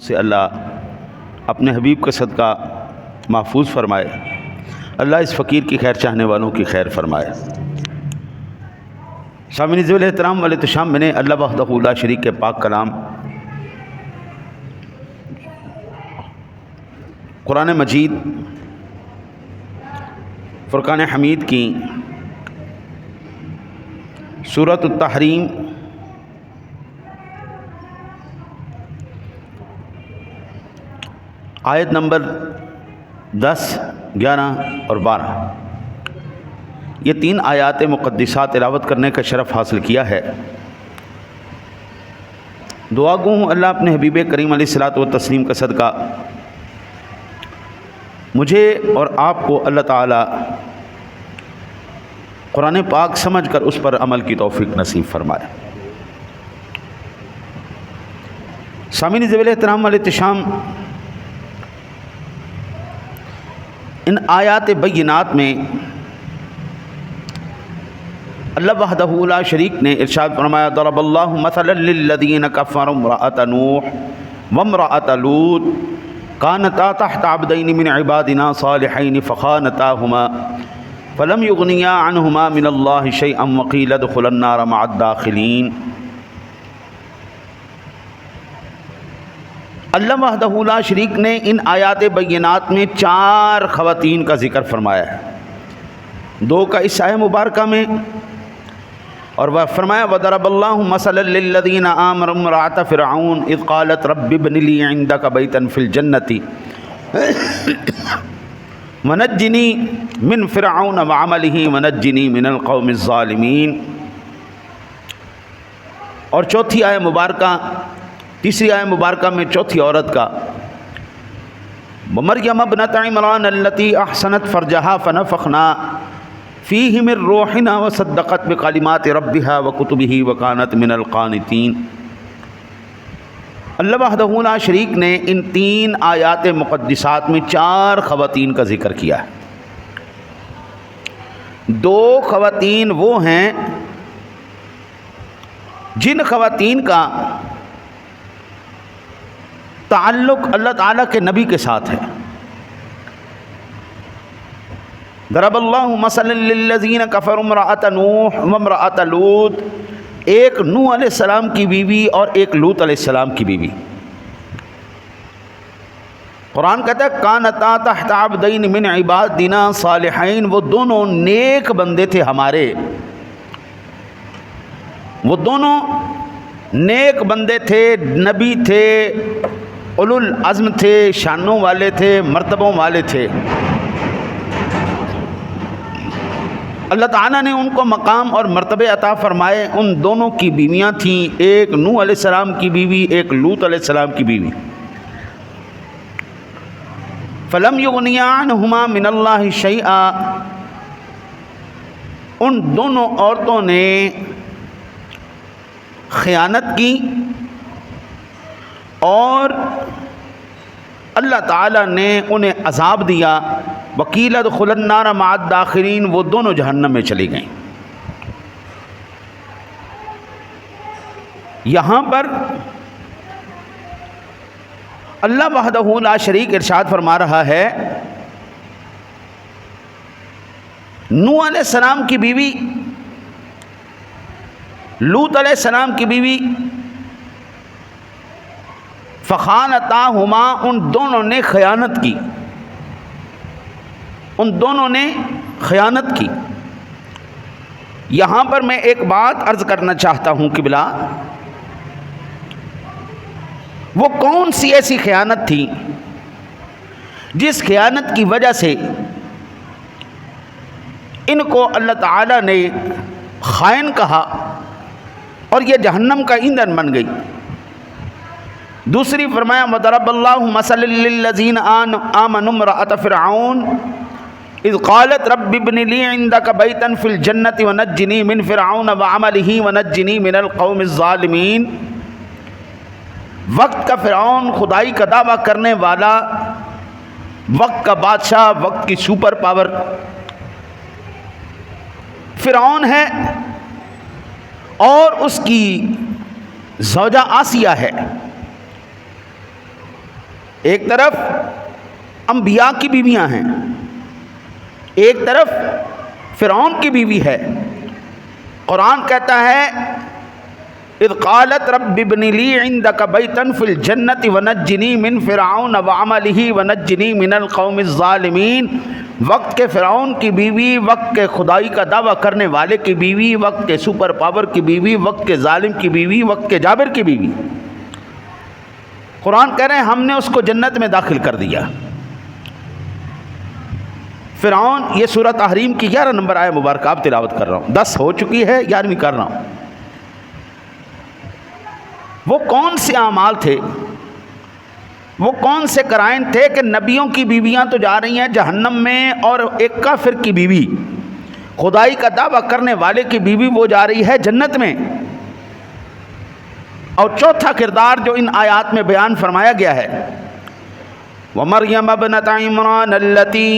سے اللہ اپنے حبیب کا صدقہ محفوظ فرمائے۔ اللہ اس فقیر کی خیر چاہنے والوں کی خیر فرمائے۔ سامعین ذوال احترام والے تشام میں نے اللہ وحدہ لا شریک کے پاک کلام قرآن مجید فرقان حمید کی سورۃ التحریم آیت نمبر 10، 11 اور 12 یہ 3 آیات مقدسات تلاوت کرنے کا شرف حاصل کیا ہے۔ دعا گو ہوں اللہ اپنے حبیب کریم علیہ الصلوۃ والتسلیم کا صدقہ مجھے اور آپ کو اللہ تعالی قرآن پاک سمجھ کر اس پر عمل کی توفیق نصیب فرمائے۔ سامعین ذوال احترام والے احتشام، ان آیات بینات میں اللہ وحدہ لا شریک نے ارشاد فرمایا ضرب اللہ مثلا للذین کفروا امرأۃ نوح وامرأۃ لوط کانتا تحت عبدین من عبادنا صالحین فخانتاہما فلم یغنیا عنہما من اللہ شیئا وقیل ادخلا النار مع الداخلین۔ اللہ وحدہ لا شریک نے ان آیات بینات میں 4 خواتین کا ذکر فرمایا ہے، 2 کا اس آیہ مبارکہ میں، اور وہ فرمایا وَضَرَبَ اللَّهُ مَثَلًا لِّلَّذِينَ آمَنُوا امْرَأَتَ فِرْعَوْنَ إِذْ قَالَتْ رَبِّ ابْنِ لِي عِندَكَ بَيْتًا فِي الْجَنَّةِ وَنَجِّنِي مِنْ فِرْعَوْنَ وَعَمَلِهِ وَنَجِّنِي مِنَ الْقَوْمِ الظَّالِمِينَ۔ اور چوتھی آیہ مبارکہ، تیسری آیہ مبارکہ میں چوتھی عورت کا وَمَرْيَمَ ابْنَتَ عِمْرَانَ الَّتِي أَحْصَنَتْ فَرْجَهَا فَنَفَخْنَا فِيهِ مِنْ رُوحِنَا وَصَدَّقَتْ بِكَلِمَاتِ رَبِّهَا وَكُتُبِهِ وَكَانَتْ مِنَ الْقَانِتِينَ۔ اللہ وحدہ لا شریک نے ان 3 آیات مقدسات میں 4 خواتین کا ذکر کیا ہے۔ 2 خواتین وہ ہیں جن خواتین کا تعلق اللہ تعالیٰ کے نبی کے ساتھ ہے۔ ضرب اللہ مثلا للذین کفروا امرأۃ نوح وامرأۃ لوط، ایک نوح علیہ السلام کی بیوی اور ایک لوط علیہ السلام کی بیوی۔ قرآن کہتا ہے کانتا تحت عبدین من عبادنا صالحین، وہ دونوں نیک بندے تھے ہمارے، وہ دونوں نیک بندے تھے، نبی تھے، اولو العزم تھے، شانوں والے تھے، مرتبوں والے تھے۔ اللہ تعالیٰ نے ان کو مقام اور مرتبے عطا فرمائے۔ ان دونوں کی بیویاں تھیں، ایک نوح علیہ السلام کی بیوی، ایک لوط علیہ السلام کی بیوی۔ فلم یغنیا عنہما من اللہ شیئا، ان دونوں عورتوں نے خیانت کی اور اللہ تعالیٰ نے انہیں عذاب دیا۔ وقیل ادخلا النار مع الداخلین، وہ دونوں جہنم میں چلی گئیں۔ یہاں پر اللہ وحدہ لا شریک ارشاد فرما رہا ہے نوح علیہ السلام کی بیوی، لوط علیہ السلام کی بیوی، فخانتاہما، ان دونوں نے خیانت کی، ان دونوں نے خیانت کی۔ یہاں پر میں ایک بات عرض کرنا چاہتا ہوں قبلہ، وہ کون سی ایسی خیانت تھی جس خیانت کی وجہ سے ان کو اللہ تعالیٰ نے خائن کہا اور یہ جہنم کا ایندھن بن گئی؟ دوسری فرمایا وضرب اللہ مثلا للذین آمنوا امرأۃ فرعون اذ قالت رب ابن لی عندک بیتا فی الجنۃ ونجنی من فرعون وعملہ ونجنی من القوم الظالمین۔ وقت کا فرعون، خدائی کا دعویٰ کرنے والا، وقت کا بادشاہ، وقت کی سپر پاور فرعون ہے، اور اس کی زوجہ آسیہ ہے۔ ایک طرف انبیاء کی بیویاں ہیں، ایک طرف فرعون کی بیوی ہے۔ قرآن کہتا ہے اذ قالت رب ابن لی عندک بیتا فی الجنۃ ونجنی من فرعون وعملہ ونجنی من القوم الظالمین۔ وقت کے فرعون کی بیوی، وقت کے خدائی کا دعویٰ کرنے والے کی بیوی، وقت کے سپر پاور کی بیوی، وقت کے ظالم کی بیوی، وقت کے جابر کی بیوی۔ قرآن کہہ رہے ہیں ہم نے اس کو جنت میں داخل کر دیا۔ فرعون، یہ سورہ تحریم کی 11 نمبر آیہ مبارکہ آپ تلاوت کر رہا ہوں، 10 ہو چکی ہے، 11ویں کر رہا ہوں۔ وہ کون سے اعمال تھے، وہ کون سے کرائن تھے کہ نبیوں کی بیویاں تو جا رہی ہیں جہنم میں، اور ایک کافر کی بیوی، خدائی کا دعویٰ کرنے والے کی بیوی وہ جا رہی ہے جنت میں۔ اور چوتھا کردار جو ان آیات میں بیان فرمایا گیا ہے، وَمَرْيَمَ ابْنَتَ عِمْرَانَ الَّتِي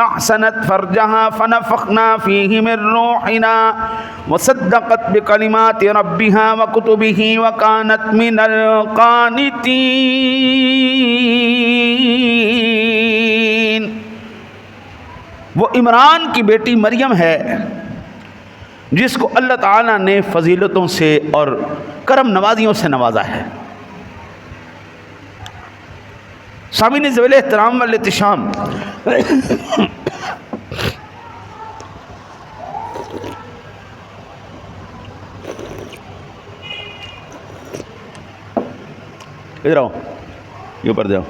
أَحْسَنَتْ فَرْجَهَا فَنَفَخْنَا فِيهِ مِنْ رُوحِنَا وَصَدَّقَتْ بِكَلِمَاتِ رَبِّهَا وَكُتُبِهِ وَكَانَتْ مِنَ الْقَانِتِينَ۔ وہ عمران کی بیٹی مریم ہے جس کو اللہ تعالیٰ نے فضیلتوں سے اور کرم نوازیوں سے نوازا ہے۔ سامعین ذویل احترام والاحتشام، ادھر آؤ، یہ اوپر جاؤ۔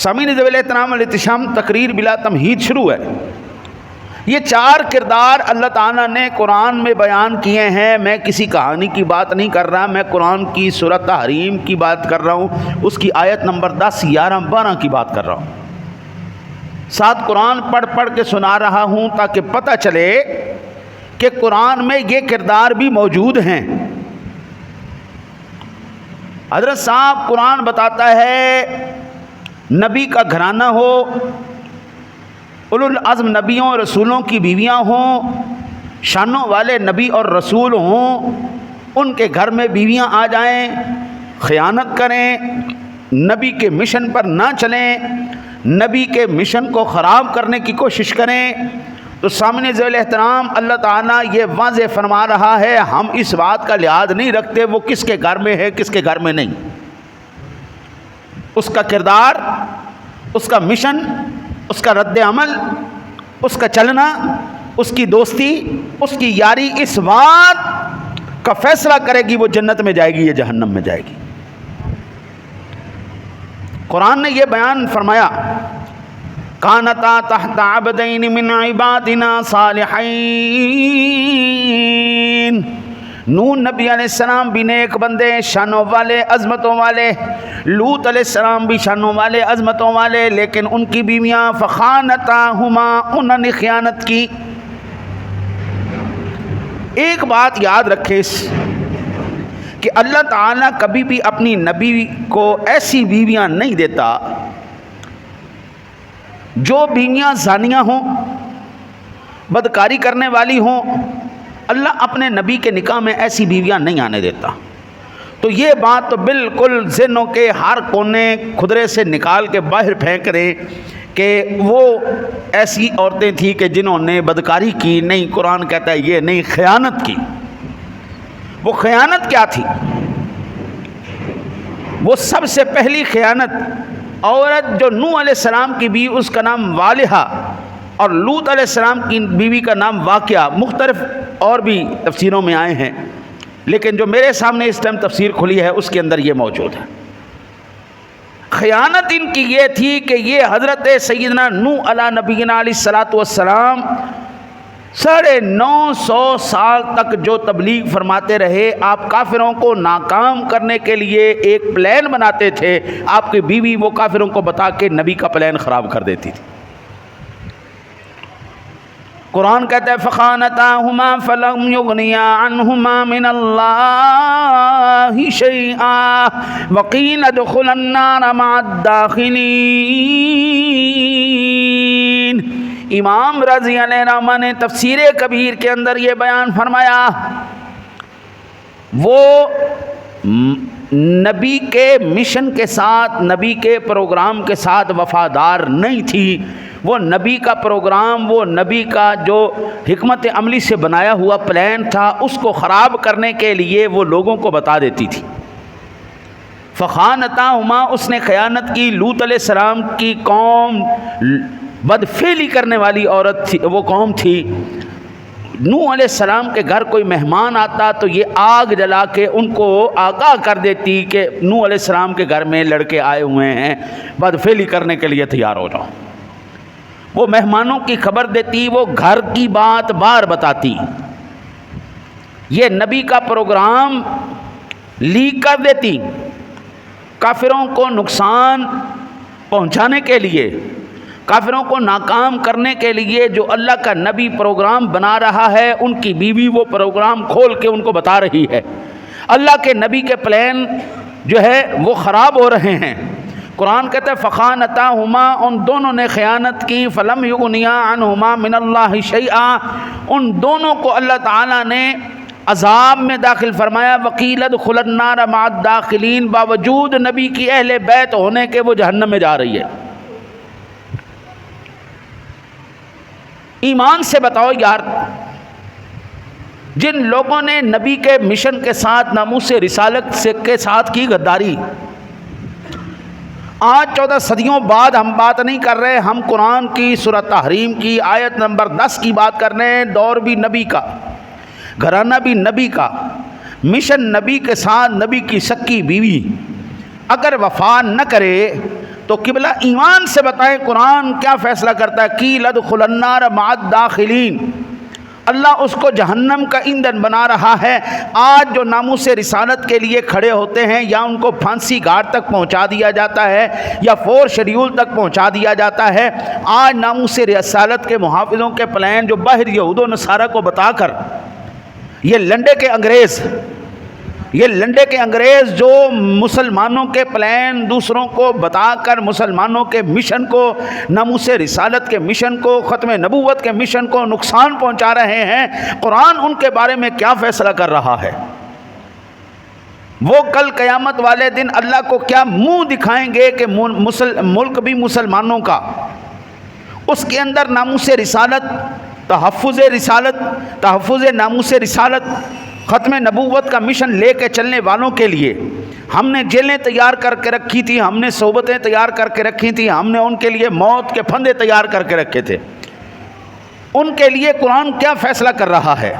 سامعین ذویل احترام والاحتشام، تقریر بلا تمہید شروع ہے۔ یہ 4 کردار اللہ تعالیٰ نے قرآن میں بیان کیے ہیں۔ میں کسی کہانی کی بات نہیں کر رہا، میں قرآن کی سورہ تحریم کی بات کر رہا ہوں، اس کی آیت نمبر 10، 11، 12 کی بات کر رہا ہوں۔ ساتھ قرآن پڑھ پڑھ کے سنا رہا ہوں تاکہ پتہ چلے کہ قرآن میں یہ کردار بھی موجود ہیں۔ حضرت صاحب قرآن بتاتا ہے نبی کا گھرانہ ہو، اولو العزم نبیوں اور رسولوں کی بیویاں ہوں، شانوں والے نبی اور رسول ہوں، ان کے گھر میں بیویاں آ جائیں، خیانت کریں، نبی کے مشن پر نہ چلیں، نبی کے مشن کو خراب کرنے کی کوشش کریں، تو سامنے ذویل احترام اللہ تعالیٰ یہ واضح فرما رہا ہے ہم اس بات کا لحاظ نہیں رکھتے وہ کس کے گھر میں ہے کس کے گھر میں نہیں۔ اس کا کردار، اس کا مشن، اس کا رد عمل، اس کا چلنا، اس کی دوستی، اس کی یاری اس بات کا فیصلہ کرے گی وہ جنت میں جائے گی یا جہنم میں جائے گی۔ قرآن نے یہ بیان فرمایا کانتا تحت عبدین من عبادنا صالحین۔ نون نبی علیہ السلام بھی نیک بندے، شانوں والے، عظمتوں والے، لوط علیہ السلام بھی شانوں والے، عظمتوں والے، لیکن ان کی بیویاں فخانتاہما، انہوں نے خیانت کی۔ ایک بات یاد رکھے کہ اللہ تعالیٰ کبھی بھی اپنی نبی کو ایسی بیویاں نہیں دیتا جو بیویاں زانیہ ہوں، بدکاری کرنے والی ہوں۔ اللہ اپنے نبی کے نکاح میں ایسی بیویاں نہیں آنے دیتا۔ تو یہ بات تو بالکل ذہنوں کے ہر کونے کھدرے سے نکال کے باہر پھینک رہے کہ وہ ایسی عورتیں تھیں کہ جنہوں نے بدکاری کی، نہیں، قرآن کہتا ہے یہ نہیں، خیانت کی۔ وہ خیانت کیا تھی؟ وہ سب سے پہلی خیانت عورت جو نوح علیہ السلام کی بیوی، اس کا نام والہا، اور لوط علیہ السلام کی بیوی کا نام واقعہ، مختلف اور بھی تفسیروں میں آئے ہیں، لیکن جو میرے سامنے اس ٹائم تفسیر کھلی ہے اس کے اندر یہ موجود ہے۔ خیانت ان کی یہ تھی کہ یہ حضرت سیدنا نوح علیہ نبینا علیہ السلام 950 سال تک جو تبلیغ فرماتے رہے، آپ کافروں کو ناکام کرنے کے لیے ایک پلان بناتے تھے، آپ کی بیوی وہ کافروں کو بتا کے نبی کا پلان خراب کر دیتی تھی۔ قرآن کہتا ہے فخانتاہما فلم یغنیا عنہما من اللہ شیئا وقیل ادخلا النار مع الداخلین۔ امام رضی اللہ عنہ نے تفسیر کبیر کے اندر یہ بیان فرمایا، وہ نبی کے مشن کے ساتھ، نبی کے پروگرام کے ساتھ وفادار نہیں تھی. وہ نبی کا پروگرام، وہ نبی کا جو حکمت عملی سے بنایا ہوا پلان تھا، اس کو خراب کرنے کے لیے وہ لوگوں کو بتا دیتی تھی. فخانتاہما، اس نے خیانت کی. لوط علیہ السلام کی قوم بدفعلی کرنے والی عورت تھی، وہ قوم تھی. نوح علیہ السلام کے گھر کوئی مہمان آتا تو یہ آگ جلا کے ان کو آگاہ کر دیتی کہ نوح علیہ السلام کے گھر میں لڑکے آئے ہوئے ہیں، بدفعلی کرنے کے لیے تیار ہو جاؤ. وہ مہمانوں کی خبر دیتی، وہ گھر کی بات بار بتاتی. یہ نبی کا پروگرام لیک کر دیتی. کافروں کو نقصان پہنچانے کے لیے، کافروں کو ناکام کرنے کے لیے جو اللہ کا نبی پروگرام بنا رہا ہے، ان کی بیوی وہ پروگرام کھول کے ان کو بتا رہی ہے. اللہ کے نبی کے پلان جو ہے وہ خراب ہو رہے ہیں. قرآن کہتا ہے فخانتاہما، ان دونوں نے خیانت کی. فلم یغنیا عنہما من اللہ شیئا، ان دونوں کو اللہ تعالیٰ نے عذاب میں داخل فرمایا. وقیل ادخلوا النار مع الداخلین، باوجود نبی کی اہل بیت ہونے کے وہ جہنم میں جا رہی ہے. ایمان سے بتاؤ یار، جن لوگوں نے نبی کے مشن کے ساتھ، ناموس رسالت کے ساتھ کی غداری، آج 14 صدیوں بعد ہم بات نہیں کر رہے، ہم قرآن کی سورہ تحریم کی آیت نمبر 10 کی بات کر رہے ہیں. دور بھی نبی کا، گھرانہ بھی نبی کا، مشن نبی کے ساتھ نبی کی سکی بیوی اگر وفا نہ کرے تو قبلہ ایمان سے بتائیں قرآن کیا فیصلہ کرتا ہے. قیل ادخلوا النار مع الداخلین، اللہ اس کو جہنم کا ایندھن بنا رہا ہے. آج جو ناموس رسالت کے لیے کھڑے ہوتے ہیں، یا ان کو پھانسی گھاٹ تک پہنچا دیا جاتا ہے یا 4 شیڈیول تک پہنچا دیا جاتا ہے. آج ناموس رسالت کے محافظوں کے پلان جو باہر یہود و نصارہ کو بتا کر، یہ لنڈے کے انگریز جو مسلمانوں کے پلان دوسروں کو بتا کر مسلمانوں کے مشن کو، ناموس رسالت کے مشن کو، ختم نبوت کے مشن کو نقصان پہنچا رہے ہیں، قرآن ان کے بارے میں کیا فیصلہ کر رہا ہے؟ وہ کل قیامت والے دن اللہ کو کیا منہ دکھائیں گے کہ ملک بھی مسلمانوں کا، اس کے اندر ناموس رسالت، تحفظ ناموس رسالت، ختم نبوت کا مشن لے کے چلنے والوں کے لیے ہم نے جیلیں تیار کر کے رکھی تھی، ہم نے صحبتیں تیار کر کے رکھی تھی، ہم نے ان کے لیے موت کے پھندے تیار کر کے رکھے تھے. ان کے لیے قرآن کیا فیصلہ کر رہا ہے؟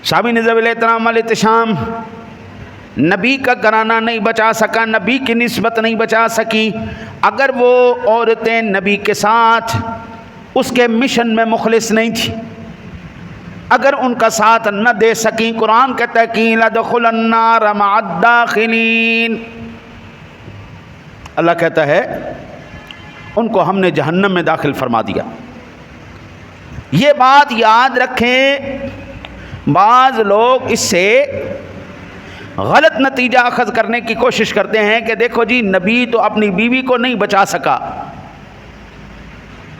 سامعین ذوی احترام الاحتشام، نبی کا گھرانہ نہیں بچا سکا، نبی کی نسبت نہیں بچا سکی اگر وہ عورتیں نبی کے ساتھ اس کے مشن میں مخلص نہیں تھی، اگر ان کا ساتھ نہ دے سکیں. قرآن کہتا ہے قیل ادخلوا النار مع الداخلین، اللہ کہتا ہے ان کو ہم نے جہنم میں داخل فرما دیا. یہ بات یاد رکھیں، بعض لوگ اس سے غلط نتیجہ اخذ کرنے کی کوشش کرتے ہیں کہ دیکھو جی نبی تو اپنی بیوی کو نہیں بچا سکا،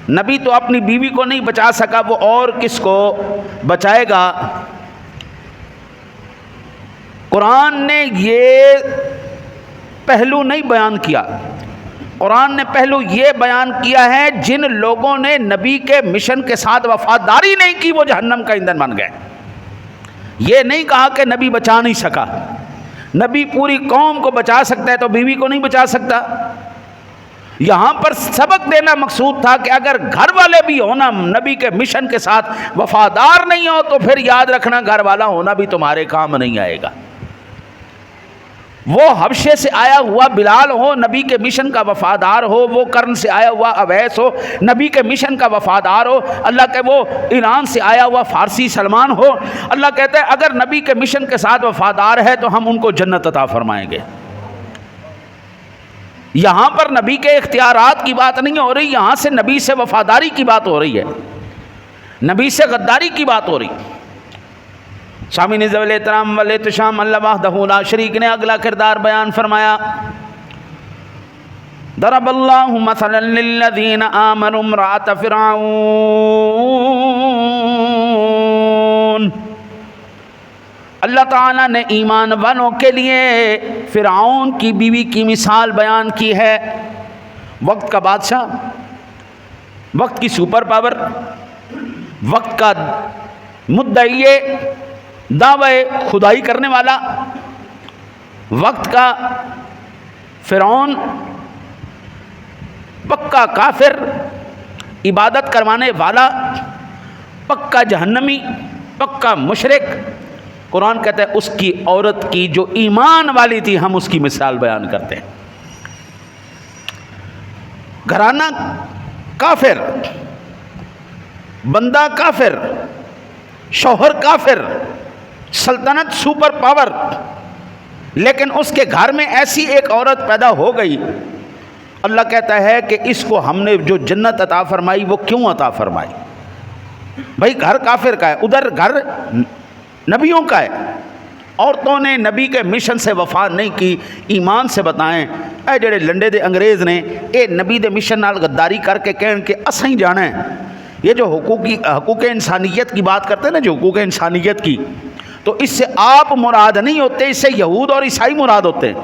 نبی تو اپنی بیوی کو نہیں بچا سکا، وہ اور کس کو بچائے گا؟ قرآن نے یہ پہلو نہیں بیان کیا. قرآن نے پہلو یہ بیان کیا ہے جن لوگوں نے نبی کے مشن کے ساتھ وفاداری نہیں کی وہ جہنم کا ایندھن بن گئے. یہ نہیں کہا کہ نبی بچا نہیں سکا. نبی پوری قوم کو بچا سکتا ہے تو بیوی کو نہیں بچا سکتا. یہاں پر سبق دینا مقصود تھا کہ اگر گھر والے بھی ہونا نبی کے مشن کے ساتھ وفادار نہیں ہو تو پھر یاد رکھنا گھر والا ہونا بھی تمہارے کام نہیں آئے گا. وہ حبشے سے آیا ہوا بلال ہو نبی کے مشن کا وفادار ہو، وہ کرن سے آیا ہوا اویس ہو نبی کے مشن کا وفادار ہو، اللہ کہ وہ ایران سے آیا ہوا فارسی سلمان ہو، اللہ کہتا ہے اگر نبی کے مشن کے ساتھ وفادار ہے تو ہم ان کو جنت عطا فرمائیں گے. یہاں پر نبی کے اختیارات کی بات نہیں ہو رہی، یہاں سے نبی سے وفاداری کی بات ہو رہی ہے، نبی سے غداری کی بات ہو رہی. سامعین ذوی احترام والاحتشام، اللہ وحدہ لا شریک نے اگلا کردار بیان فرمایا. ضرب اللہ مثلا للذین آمنوا امرأۃ فرعون اللہ تعالیٰ نے ایمان والوں کے لیے فرعون کی بیوی کی مثال بیان کی ہے. وقت کا بادشاہ، وقت کی سپر پاور، وقت کا مدعی دعوی خدائی کرنے والا، وقت کا فرعون، پکا کافر، عبادت کروانے والا، پکا جہنمی، پکا مشرک. قرآن کہتا ہے اس کی عورت کی جو ایمان والی تھی ہم اس کی مثال بیان کرتے ہیں. گھرانہ کافر، بندہ کافر، شوہر کافر، سلطنت سپر پاور، لیکن اس کے گھر میں ایسی ایک عورت پیدا ہو گئی. اللہ کہتا ہے کہ اس کو ہم نے جو جنت عطا فرمائی وہ کیوں عطا فرمائی؟ بھائی گھر کافر کا ہے، ادھر گھر نبیوں کا ہے. عورتوں نے نبی کے مشن سے وفا نہیں کی. ایمان سے بتائیں اے جڑے لنڈے دے انگریز نے اے نبی دے مشن نال غداری کر کے کہن کہ اسیں جانا ہے. یہ جو حقوق انسانیت کی بات کرتے ہیں نا، جو حقوق انسانیت کی، تو اس سے آپ مراد نہیں ہوتے، اس سے یہود اور عیسائی مراد ہوتے ہیں.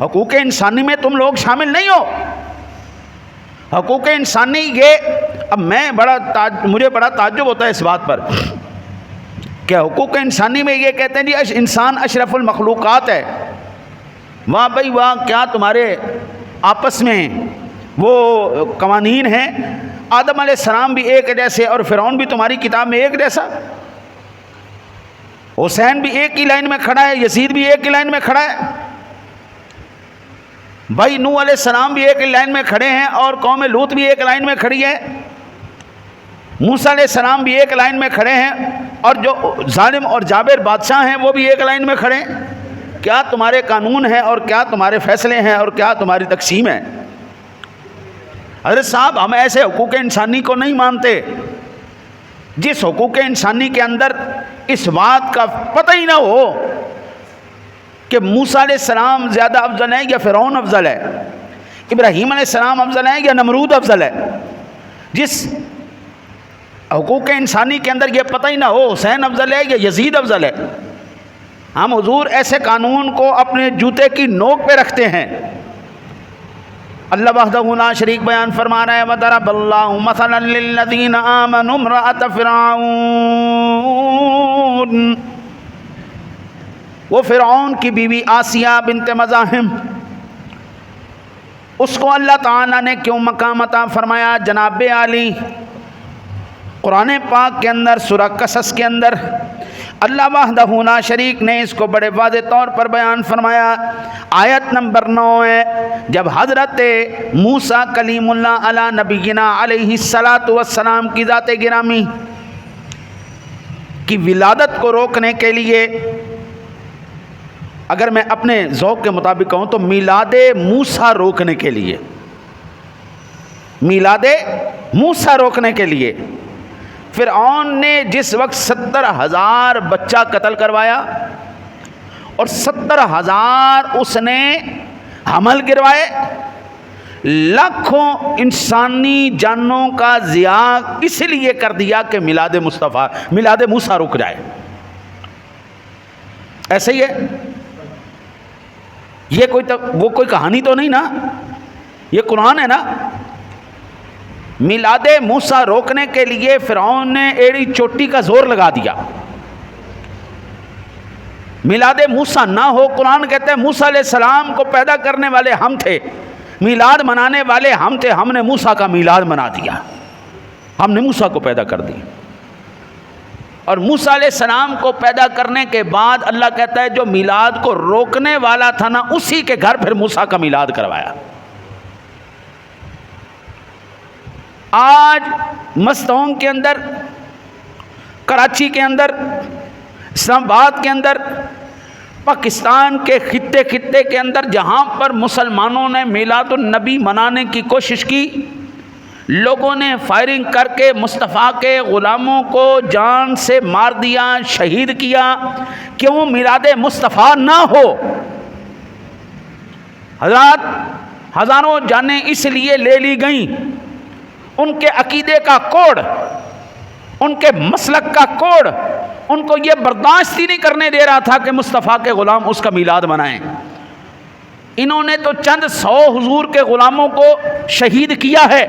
حقوق انسانی میں تم لوگ شامل نہیں ہو. حقوق انسانی یہ، اب مجھے بڑا تعجب ہوتا ہے اس بات پر کہ حقوق انسانی میں یہ کہتے ہیں جی انسان اشرف المخلوقات ہے. واہ بھائی واہ، کیا تمہارے آپس میں وہ قوانین ہیں؟ آدم علیہ السلام بھی ایک جیسے اور فرعون بھی تمہاری کتاب میں ایک جیسا. حسین بھی ایک ہی لائن میں کھڑا ہے، یزید بھی ایک ہی لائن میں کھڑا ہے. بھائی نوح علیہ السلام بھی ایک ہی لائن میں کھڑے ہیں اور قوم لوط بھی ایک لائن میں کھڑی ہے. موسیٰ علیہ السلام بھی ایک لائن میں کھڑے ہیں اور جو ظالم اور جابر بادشاہ ہیں وہ بھی ایک لائن میں کھڑے ہیں. کیا تمہارے قانون ہیں اور کیا تمہارے فیصلے ہیں اور کیا تمہاری تقسیم ہے؟ حضرت صاحب ہم ایسے حقوق انسانی کو نہیں مانتے جس حقوق انسانی کے اندر اس بات کا پتہ ہی نہ ہو کہ موسیٰ علیہ السلام زیادہ افضل ہے یا فرعون افضل ہے، ابراہیم علیہ السلام افضل ہے یا نمرود افضل ہے. جس حقوق انسانی کے اندر یہ پتہ ہی نہ ہو حسین افضل ہے یا یزید افضل ہے، ہم حضور ایسے قانون کو اپنے جوتے کی نوک پہ رکھتے ہیں. اللہ وحدہ لا شریک بیان فرما رہا ہے وَضَرَبَ اللَّهُ مَثَلًا لِّلَّذِينَ آمَنُوا امْرَأَتَ فِرْعَوْنَ. وہ فرعون کی بیوی آسیہ بنت مزاحم، اس کو اللہ تعالیٰ نے کیوں مقام عطا فرمایا؟ جناب عالی قرآن پاک کے اندر سورہ قصص کے اندر اللہ وحدہ لا شریک نے اس کو بڑے واضح طور پر بیان فرمایا. آیت نمبر 9 ہے، جب حضرت موسیٰ کلیم اللہ علی نبینا علیہ السلام کی ذات گرامی کی ولادت کو روکنے کے لیے، اگر میں اپنے ذوق کے مطابق کہوں تو میلاد موسیٰ روکنے کے لیے، میلاد موسیٰ روکنے کے لیے فرعون نے جس وقت 70,000 بچہ قتل کروایا اور 70,000 اس نے حمل گروائے، لاکھوں انسانی جانوں کا ضیاع اس لیے کر دیا کہ میلاد موسیٰ رک جائے. ایسے ہی ہے، یہ وہ کوئی کہانی تو نہیں نا، یہ قرآن ہے نا. میلاد موسیٰ روکنے کے لیے فرعون نے ایڑی چوٹی کا زور لگا دیا. میلاد موسیٰ نہ ہو، قرآن کہتا ہے موسیٰ علیہ السلام کو پیدا کرنے والے ہم تھے، میلاد منانے والے ہم تھے، ہم نے موسیٰ کا میلاد منا دیا، ہم نے موسیٰ کو پیدا کر دیا. اور موسیٰ علیہ السلام کو پیدا کرنے کے بعد اللہ کہتا ہے جو میلاد کو روکنے والا تھا نا، اسی کے گھر پھر موسیٰ کا میلاد کروایا. آج مستونگ کے اندر، کراچی کے اندر، اسلام آباد کے اندر، پاکستان کے خطے کے اندر جہاں پر مسلمانوں نے میلاد النبی منانے کی کوشش کی، لوگوں نے فائرنگ کر کے مصطفیٰ کے غلاموں کو جان سے مار دیا، شہید کیا. کیوں میلاد مصطفیٰ نہ ہو؟ حضرات ہزاروں جانیں اس لیے لے لی گئیں، ان کے عقیدے کا کوڑ، ان کے مسلک کا کوڑ ان کو یہ برداشت ہی نہیں کرنے دے رہا تھا کہ مصطفیٰ کے غلام اس کا میلاد منائیں۔ انہوں نے تو چند 100 حضور کے غلاموں کو شہید کیا ہے۔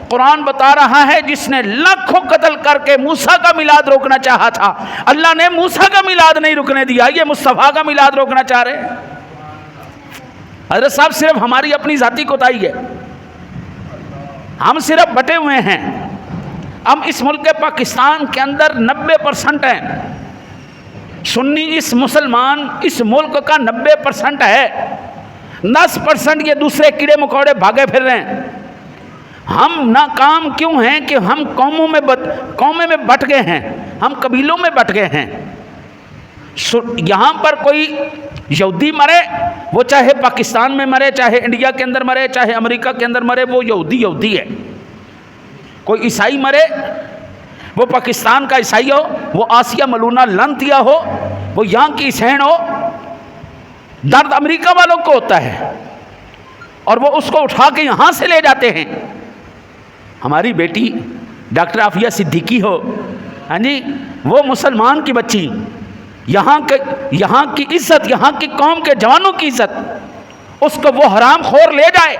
قرآن بتا رہا ہے جس نے لاکھوں قتل کر کے موسیٰ کا میلاد روکنا چاہا تھا، اللہ نے موسیٰ کا میلاد نہیں رکنے دیا، یہ مصطفیٰ کا میلاد روکنا چاہ رہے ہیں۔ حضرت صاحب صرف ہماری اپنی ذاتی کوتاہی ہے، ہم صرف بٹے ہوئے ہیں۔ ہم اس ملک پاکستان کے اندر 90% ہیں سنی، اس مسلمان اس ملک کا 90% ہے، 10% یہ دوسرے کیڑے مکوڑے بھاگے پھر رہے ہیں۔ ہم ناکام کیوں ہیں کہ ہم قوموں میں بٹ گئے ہیں، ہم قبیلوں میں بٹ گئے ہیں۔ یہاں پر کوئی یہودی مرے، وہ چاہے پاکستان میں مرے، چاہے انڈیا کے اندر مرے، چاہے امریکہ کے اندر مرے، وہ یہودی ہے۔ کوئی عیسائی مرے، وہ پاکستان کا عیسائی ہو، وہ آسیہ ملونہ لنتیا ہو، وہ یہاں کی حسین ہو، درد امریکہ والوں کو ہوتا ہے اور وہ اس کو اٹھا کے یہاں سے لے جاتے ہیں۔ ہماری بیٹی ڈاکٹر عافیہ صدیقی ہو، ہاں جی، وہ مسلمان کی بچی، یہاں کی عزت، یہاں کی قوم کے جوانوں کی عزت، اس کو وہ حرام خور لے جائے،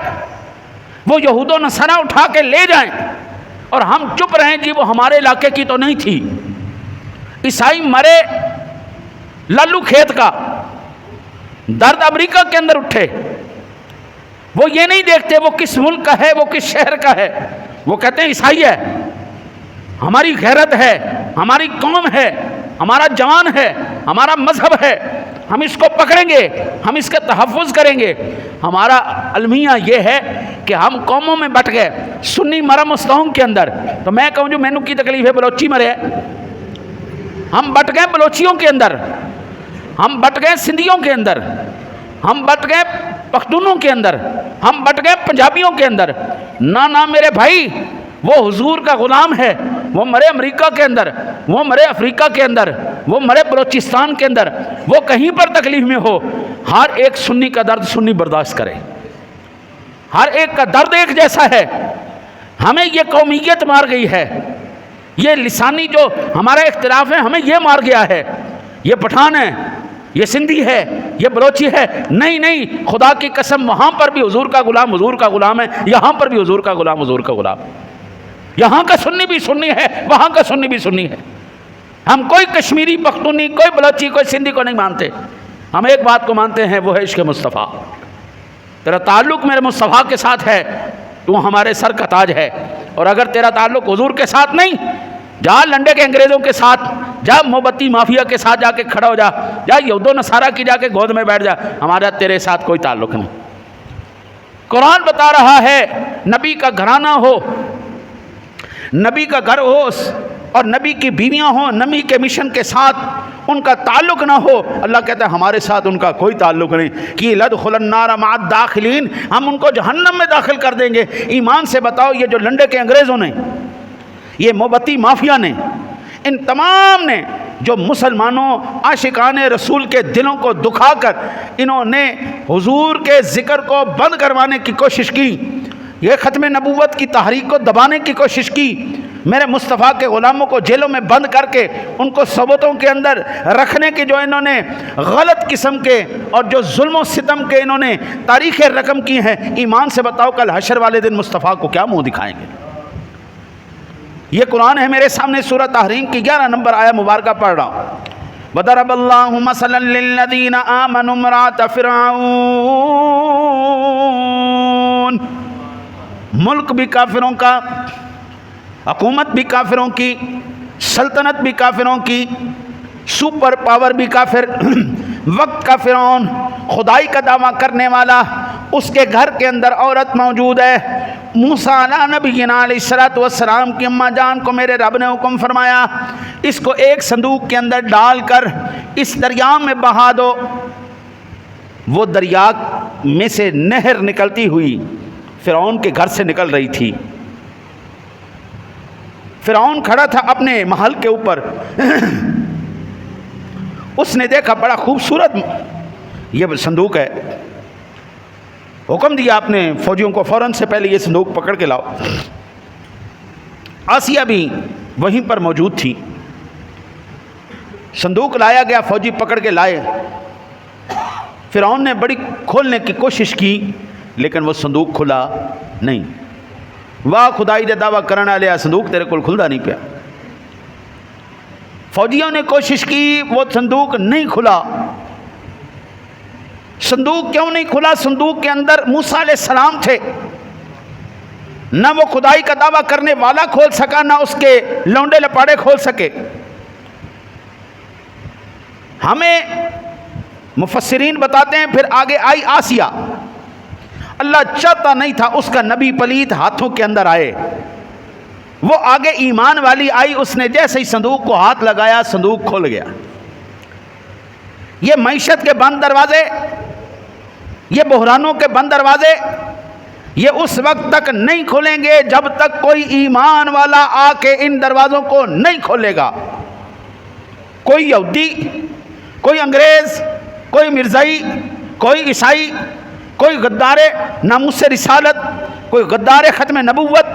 وہ یہود و نصارہ اٹھا کے لے جائیں اور ہم چپ رہیں جی وہ ہمارے علاقے کی تو نہیں تھی۔ عیسائی مرے لالو کھیت کا، درد امریکہ کے اندر اٹھے، وہ یہ نہیں دیکھتے وہ کس ملک کا ہے، وہ کس شہر کا ہے، وہ کہتے ہیں عیسائی ہے، ہماری غیرت ہے، ہماری قوم ہے، ہمارا جوان ہے، ہمارا مذہب ہے، ہم اس کو پکڑیں گے، ہم اس کے تحفظ کریں گے۔ ہمارا المیہ یہ ہے کہ ہم قوموں میں بٹ گئے۔ سنی مرا مستعون کے اندر، تو میں کہوں جو مینو کی تکلیف ہے، بلوچی مرے ہے، ہم بٹ گئے بلوچیوں کے اندر، ہم بٹ گئے سندھیوں کے اندر، ہم بٹ گئے پختونوں کے اندر، ہم بٹ گئے پنجابیوں کے اندر۔ نہ میرے بھائی، وہ حضور کا غلام ہے، وہ مرے امریکہ کے اندر، وہ مرے افریقہ کے اندر، وہ مرے بلوچستان کے اندر، وہ کہیں پر تکلیف میں ہو، ہر ایک سنی کا درد سنی برداشت کرے، ہر ایک کا درد ایک جیسا ہے۔ ہمیں یہ قومیت مار گئی ہے، یہ لسانی جو ہمارا اختلاف ہے ہمیں یہ مار گیا ہے، یہ پٹھان ہے، یہ سندھی ہے، یہ بلوچی ہے، نہیں، خدا کی قسم وہاں پر بھی حضور کا غلام حضور کا غلام ہے، یہاں پر بھی حضور کا غلام حضور کا غلام، یہاں کا سنی بھی سنی ہے، وہاں کا سنی بھی سنی ہے۔ ہم کوئی کشمیری پختونی، کوئی بلوچی، کوئی سندھی کو نہیں مانتے، ہم ایک بات کو مانتے ہیں، وہ ہے عشق مصطفیٰ۔ تیرا تعلق میرے مصطفیٰ کے ساتھ ہے، تو ہمارے سر کا تاج ہے، اور اگر تیرا تعلق حضور کے ساتھ نہیں، جا لنڈے کے انگریزوں کے ساتھ، جا موبتی مافیا کے ساتھ جا کے کھڑا ہو جا یہود و نصارہ کی جا کے گود میں بیٹھ جا، ہمارا تیرے ساتھ کوئی تعلق نہیں۔ قرآن بتا رہا ہے نبی کا گھرانہ ہو، نبی کا گھر ہو اور نبی کی بیویاں ہوں، نبی کے مشن کے ساتھ ان کا تعلق نہ ہو، اللہ کہتا ہے ہمارے ساتھ ان کا کوئی تعلق نہیں، کہ لدخل النار مع الداخلین، ہم ان کو جہنم میں داخل کر دیں گے۔ ایمان سے بتاؤ، یہ جو لنڈے کے انگریزوں نے، یہ موبتی مافیا نے، ان تمام نے جو مسلمانوں عاشقان رسول کے دلوں کو دکھا کر انہوں نے حضور کے ذکر کو بند کروانے کی کوشش کی، یہ ختم نبوت کی تحریک کو دبانے کی کوشش کی، میرے مصطفیٰ کے غلاموں کو جیلوں میں بند کر کے ان کو صوبتوں کے اندر رکھنے کی جو انہوں نے غلط قسم کے اور جو ظلم و ستم کے انہوں نے تاریخ رقم کی ہیں، ایمان سے بتاؤ کل حشر والے دن مصطفیٰ کو کیا منہ دکھائیں گے؟ یہ قرآن ہے میرے سامنے، سورہ تحریم کی 11 نمبر آیہ مبارکہ پڑھ رہا ہوں۔ وَضَرَبَ اللَّهُ مَثَلًا لِّلَّذِينَ آمَنُوا امْرَأَتَ فِرْعَوْنَ، ملک بھی کافروں کا، حکومت بھی کافروں کی، سلطنت بھی کافروں کی، سپر پاور بھی کافر، وقت کا فرعون، خدائی کا دعویٰ کرنے والا، اس کے گھر کے اندر عورت موجود ہے۔ موسیٰ علیہ نبینا علیہ الصلوۃ والسلام کی اماں جان کو میرے رب نے حکم فرمایا، اس کو ایک صندوق کے اندر ڈال کر اس دریا میں بہا دو۔ وہ دریا میں سے نہر نکلتی ہوئی فرعون کے گھر سے نکل رہی تھی۔ فرعون کھڑا تھا اپنے محل کے اوپر، اس نے دیکھا بڑا خوبصورت یہ صندوق ہے، حکم دیا آپ نے فوجیوں کو فوراً سے پہلے یہ صندوق پکڑ کے لاؤ۔ آسیہ بھی وہیں پر موجود تھی۔ صندوق لایا گیا، فوجی پکڑ کے لائے، فرعون نے بڑی کھولنے کی کوشش کی لیکن وہ صندوق کھلا نہیں۔ واہ خدائی دے دعویٰ کرنا لیا صندوق تیرے کو کھلدا نہیں پیا۔ فوجیوں نے کوشش کی، وہ صندوق نہیں کھلا۔ صندوق کیوں نہیں کھلا؟ صندوق کے اندر موسیٰ علیہ السلام تھے، نہ وہ خدائی کا دعویٰ کرنے والا کھول سکا، نہ اس کے لونڈے لپاڑے کھول سکے۔ ہمیں مفسرین بتاتے ہیں پھر آگے آئی آسیہ، اللہ چاہتا نہیں تھا اس کا نبی پلیت ہاتھوں کے اندر آئے، وہ آگے ایمان والی آئی، اس نے جیسے ہی صندوق کو ہاتھ لگایا صندوق کھل گیا۔ یہ معیشت کے بند دروازے، یہ بحرانوں کے بند دروازے، یہ اس وقت تک نہیں کھولیں گے جب تک کوئی ایمان والا آ کے ان دروازوں کو نہیں کھولے گا۔ کوئی یہودی، کوئی انگریز، کوئی مرزائی، کوئی عیسائی، کوئی غدار ناموس رسالت، کوئی غدار ختم نبوت،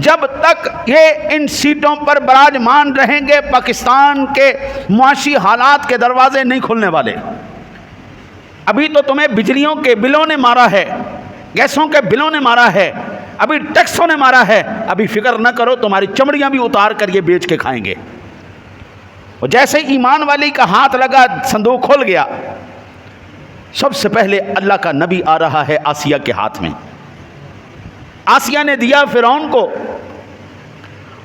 جب تک یہ ان سیٹوں پر براجمان رہیں گے پاکستان کے معاشی حالات کے دروازے نہیں کھلنے والے۔ ابھی تو تمہیں بجلیوں کے بلوں نے مارا ہے، گیسوں کے بلوں نے مارا ہے، ابھی ٹیکسوں نے مارا ہے، ابھی فکر نہ کرو تمہاری چمڑیاں بھی اتار کر یہ بیچ کے کھائیں گے۔ اور جیسے ایمان والی کا ہاتھ لگا صندوق کھل گیا۔ سب سے پہلے اللہ کا نبی آ رہا ہے آسیہ کے ہاتھ میں، آسیہ نے دیا فرعون کو،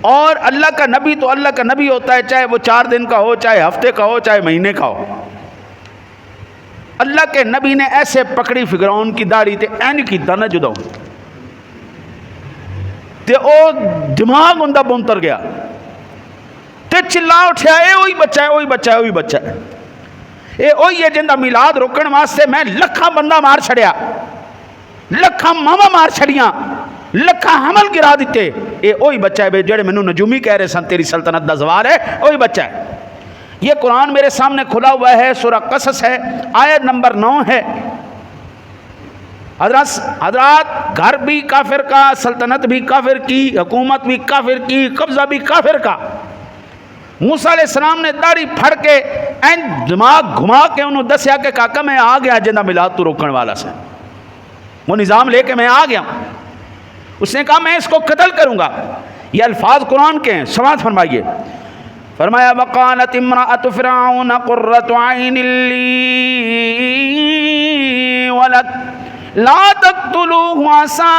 اور اللہ کا نبی تو اللہ کا نبی ہوتا ہے، چاہے وہ 4 دن کا ہو، چاہے ہفتے کا ہو، چاہے مہینے کا ہو۔ اللہ کے نبی نے ایسے پکڑی فرعون کی داڑھی تے این کی دانا جدوں تے او دماغ اندر بونتر گیا تے چلا اٹھیا، اے وہی بچہ ہے، وہی بچہ ہے، وہی بچہ ہے، اے وہی ہے جندہ میلاد روکن واسطے میں لکھاں بندہ مار چھڑیا، لکھاں ماما مار چھڑیاں، لکھاں حمل گرا دیتے، اے وہی بچہ ہے جڑے مینوں نجومی کہہ رہے سن تیری سلطنت دا زوال ہے، وہی بچہ ہے۔ یہ قرآن میرے سامنے کھلا ہوا ہے، سورہ قصص ہے، آیت نمبر 9 ہے۔ حضرات گھر بھی کافر کا، سلطنت بھی کافر کی، حکومت بھی کافر کی، قبضہ بھی کافر کا۔ موسیٰ علیہ السلام نے داڑھی پھڑ کے این دماغ گھما کے انہوں دسیا کہ کاکا میں آ گیا جنہ میلاد تو روکن والا سے، وہ نظام لے کے میں آ گیا۔ اس نے کہا میں اس کو قتل کروں گا۔ یہ الفاظ قرآن کے ہیں، سماعت فرمائیے۔ فرمایا وقالت امرأۃ فرعون قرۃ عین لی ولک لا تقتلوه عسى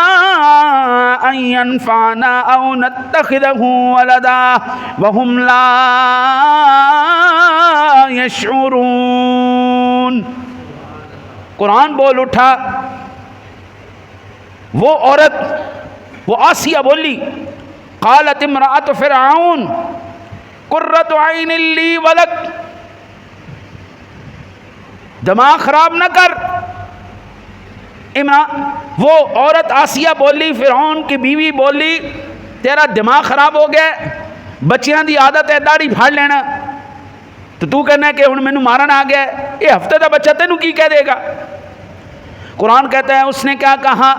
ان ينفعنا او نتخذه ولدا وهم لا يشعرون۔ قرآن بول اٹھا، وہ عورت، وہ آسیہ بولی، قالت امرأۃ فرعون قرۃ عین لی ولک، دماغ خراب نہ کر۔ وہ عورت آسیہ بولی، فرعون کی بیوی بولی تیرا دماغ خراب ہو گیا، بچیاں دی عادت ہے داڑھی پھاڑ لینا، تو کہنا ہے کہ ہن مینوں مارن آ گیا، یہ ہفتے دا بچہ تینوں کی کہہ دے گا؟ قرآن کہتا ہے اس نے کیا کہا؟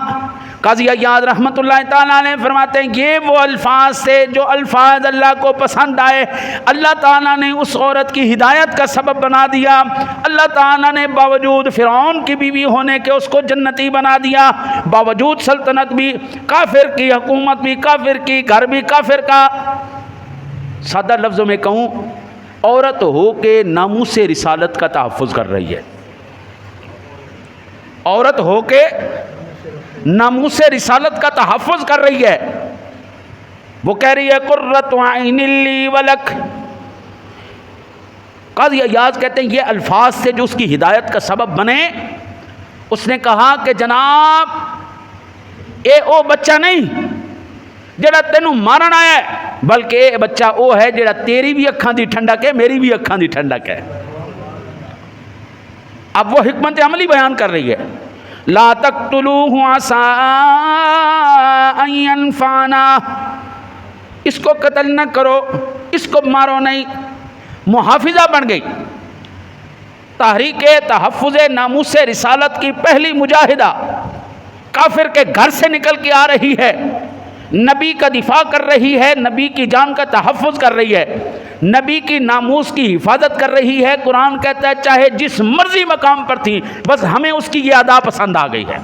قاضی عیاض رحمۃ اللہ تعالیٰ علیہ فرماتے ہیں یہ وہ الفاظ سے جو الفاظ اللہ کو پسند آئے، اللہ تعالیٰ نے اس عورت کی ہدایت کا سبب بنا دیا۔ اللہ تعالیٰ نے باوجود فرعون کی بیوی ہونے کے اس کو جنتی بنا دیا، باوجود سلطنت بھی کافر کی، حکومت بھی کافر کی، گھر بھی کافر کا۔ سادہ لفظوں میں کہوں، عورت ہو کے ناموس رسالت کا تحفظ کر رہی ہے، عورت ہو کے ناموس رسالت کا تحفظ کر رہی ہے۔ وہ کہہ رہی ہے قرۃ عین لی ولک۔ قاضی عیاض کہتے ہیں یہ الفاظ سے جو اس کی ہدایت کا سبب بنے، اس نے کہا کہ جناب اے او بچہ نہیں جڑا تینوں مارن آیا ہے، بلکہ اے بچہ او ہے جڑا تیری بھی اکھاں دی ٹھنڈک ہے، میری بھی اکھاں دی ٹھنڈک ہے۔ اب وہ حکمت عملی بیان کر رہی ہے، لا تقتلوه عسى ان ينفعنا، اس کو قتل نہ کرو، اس کو مارو نہیں۔ محافظہ بن گئی، تحریک تحفظ ناموس رسالت کی پہلی مجاہدہ کافر کے گھر سے نکل کے آ رہی ہے، نبی کا دفاع کر رہی ہے، نبی کی جان کا تحفظ کر رہی ہے۔ نبی کی ناموس کی حفاظت کر رہی ہے. قرآن کہتا ہے چاہے جس مرضی مقام پر تھی، بس ہمیں اس کی یہ ادا پسند آ گئی ہے.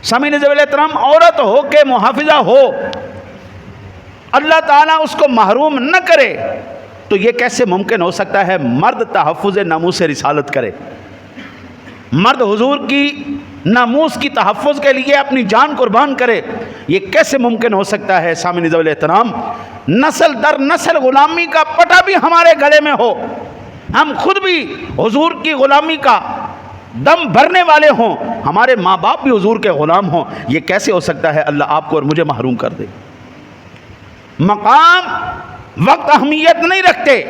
سامعین ذویل احترام، عورت ہو کہ محافظہ ہو، اللہ تعالیٰ اس کو محروم نہ کرے تو یہ کیسے ممکن ہو سکتا ہے مرد تحفظ ناموس رسالت کرے؟ مرد حضور کی ناموس کی تحفظ کے لیے اپنی جان قربان کرے، یہ کیسے ممکن ہو سکتا ہے؟ سامعین ذویل احترام، نسل در نسل غلامی کا پٹا بھی ہمارے گلے میں ہو، ہم خود بھی حضور کی غلامی کا دم بھرنے والے ہوں، ہمارے ماں باپ بھی حضور کے غلام ہوں، یہ کیسے ہو سکتا ہے اللہ آپ کو اور مجھے محروم کر دے؟ مقام وقت اہمیت نہیں رکھتے،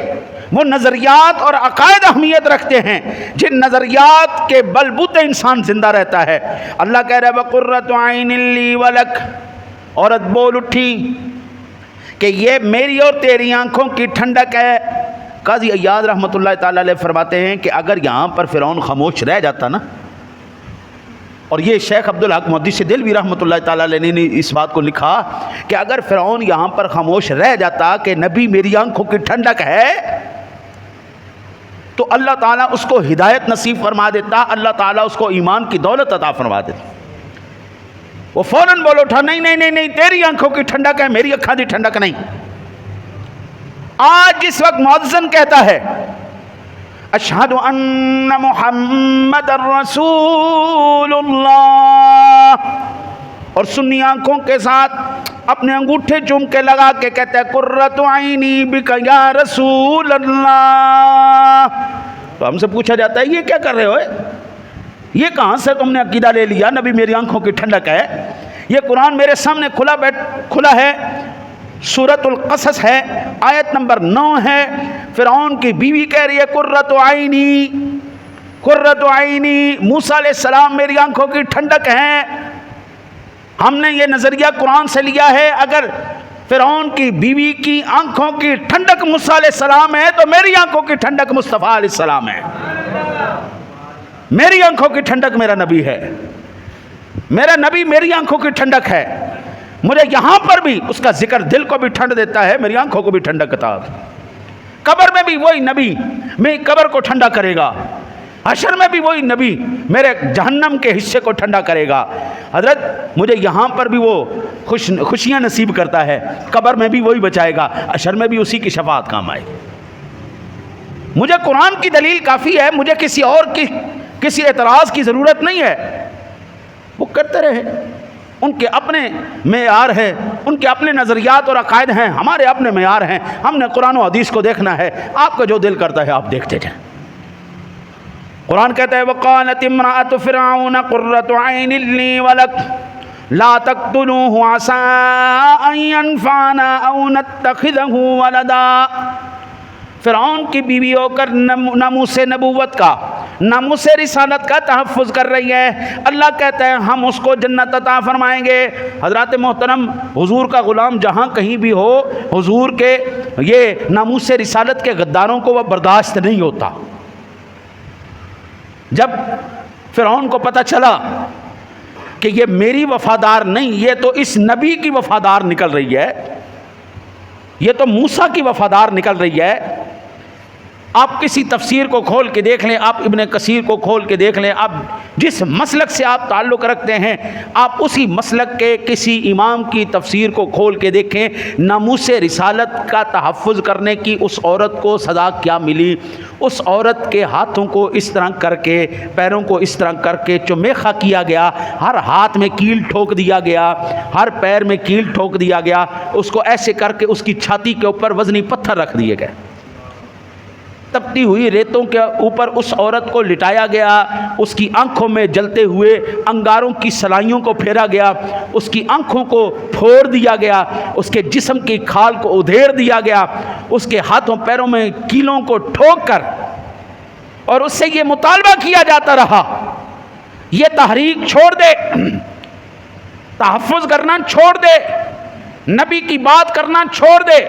وہ نظریات اور عقائد اہمیت رکھتے ہیں، جن نظریات کے بلبوتے انسان زندہ رہتا ہے. اللہ کہہ رہا ہے وَقُرَّةُ عَيْنٍ لِّي وَلَكَ. عورت بول اٹھی کہ یہ میری اور تیری آنکھوں کی ٹھنڈک ہے. قاضی عیاض رحمۃ اللہ تعالی علیہ فرماتے ہیں کہ اگر یہاں پر فرعون خاموش رہ جاتا نا، اور یہ شیخ عبدالحق محدث دہلوی رحمۃ اللہ تعالی علیہ نے اس بات کو لکھا کہ اگر فرعون یہاں پر خاموش رہ جاتا کہ نبی میری آنکھوں کی ٹھنڈک ہے، تو اللہ تعالیٰ اس کو ہدایت نصیب فرما دیتا، اللہ تعالیٰ اس کو ایمان کی دولت عطا فرما دیتا. وہ فوراً بول اٹھا نہیں نہیں نہیں نہیں، تیری آنکھوں کی ٹھنڈک ہے، میری اکھاں دی ٹھنڈک نہیں. آج جس وقت مؤذن کہتا ہے اشہد ان محمد رسول اللہ، اور سنی آنکھوں کے ساتھ اپنے انگوٹھے چوم کے لگا کے کہتا ہے قرۃ عینی بک یا رسول اللہ، تو ہم سے پوچھا جاتا ہے یہ کیا کر رہے ہو؟ یہ کہاں سے تم نے عقیدہ لے لیا نبی میری آنکھوں کی ٹھنڈک ہے؟ یہ قرآن میرے سامنے کھلا ہے، سورۃ القصص ہے، آیت نمبر 9 ہے. فرعون کی بیوی کہہ رہی ہے قرۃ عینی، قرۃ عینی، موسیٰ علیہ السلام میری آنکھوں کی ٹھنڈک ہیں. ہم نے یہ نظریہ قرآن سے لیا ہے، اگر فرعون کی بیوی کی آنکھوں کی ٹھنڈک موسیٰ علیہ السلام ہے تو میری آنکھوں کی ٹھنڈک مصطفیٰ علیہ السلام ہے. میری آنکھوں کی ٹھنڈک میرا نبی ہے، میرا نبی میری آنکھوں کی ٹھنڈک ہے. مجھے یہاں پر بھی اس کا ذکر دل کو بھی ٹھنڈ دیتا ہے، میری آنکھوں کو بھی ٹھنڈک عطا. قبر میں بھی وہی نبی میری قبر کو ٹھنڈا کرے گا، حشر میں بھی وہی نبی میرے جہنم کے حصے کو ٹھنڈا کرے گا. حضرت مجھے یہاں پر بھی وہ خوشیاں نصیب کرتا ہے، قبر میں بھی وہی بچائے گا، حشر میں بھی اسی کی شفاعت کام آئے. مجھے قرآن کی دلیل کافی ہے، مجھے کسی اور کی کسی اعتراض کی ضرورت نہیں ہے. وہ کرتے رہے، ان کے اپنے معیار ہیں، ان کے اپنے نظریات اور عقائد ہیں، ہمارے اپنے معیار ہیں. ہم نے قرآن و حدیث کو دیکھنا ہے، آپ کا جو دل کرتا ہے آپ دیکھتے جائیں. قرآن کہتا ہے وَقَالَتِ امْرَأَتُ فِرْعَوْنَ قُرَّةُ عَيْنٍ لِّي وَلَكَ لَا تَقْتُلُوهُ عَسَىٰ أَن يَنفَعَنَا أَوْ نَتَّخِذَهُ وَلَدًا. فرعون کی بیوی ہو کر ناموس نبوت کا، ناموس رسالت کا تحفظ کر رہی ہے. اللہ کہتا ہے ہم اس کو جنت عطا فرمائیں گے. حضرات محترم، حضور کا غلام جہاں کہیں بھی ہو، حضور کے یہ ناموس رسالت کے غداروں کو وہ برداشت نہیں ہوتا. جب فرعون کو پتہ چلا کہ یہ میری وفادار نہیں، یہ تو اس نبی کی وفادار نکل رہی ہے، یہ تو موسیٰ کی وفادار نکل رہی ہے. آپ کسی تفسیر کو کھول کے دیکھ لیں، آپ ابن کثیر کو کھول کے دیکھ لیں، آپ جس مسلک سے آپ تعلق رکھتے ہیں آپ اسی مسلک کے کسی امام کی تفسیر کو کھول کے دیکھیں. ناموس رسالت کا تحفظ کرنے کی اس عورت کو سزا کیا ملی؟ اس عورت کے ہاتھوں کو اس طرح کر کے، پیروں کو اس طرح کر کے چمیخا کیا گیا، ہر ہاتھ میں کیل ٹھوک دیا گیا، ہر پیر میں کیل ٹھوک دیا گیا، اس کو ایسے کر کے اس کی چھاتی کے اوپر وزنی پتھر رکھ دیے گئے، تپتی ہوئی ریتوں کے اوپر اس عورت کو لٹایا گیا، اس کی آنکھوں میں جلتے ہوئے انگاروں کی سلائیوں کو پھیرا گیا، اس کی آنکھوں کو پھوڑ دیا گیا، اس کے جسم کی کھال کو ادھیڑ دیا گیا، اس کے ہاتھوں پیروں میں کیلوں کو ٹھوک کر، اور اس سے یہ مطالبہ کیا جاتا رہا یہ تحریک چھوڑ دے، تحفظ کرنا چھوڑ دے، نبی کی بات کرنا چھوڑ دے.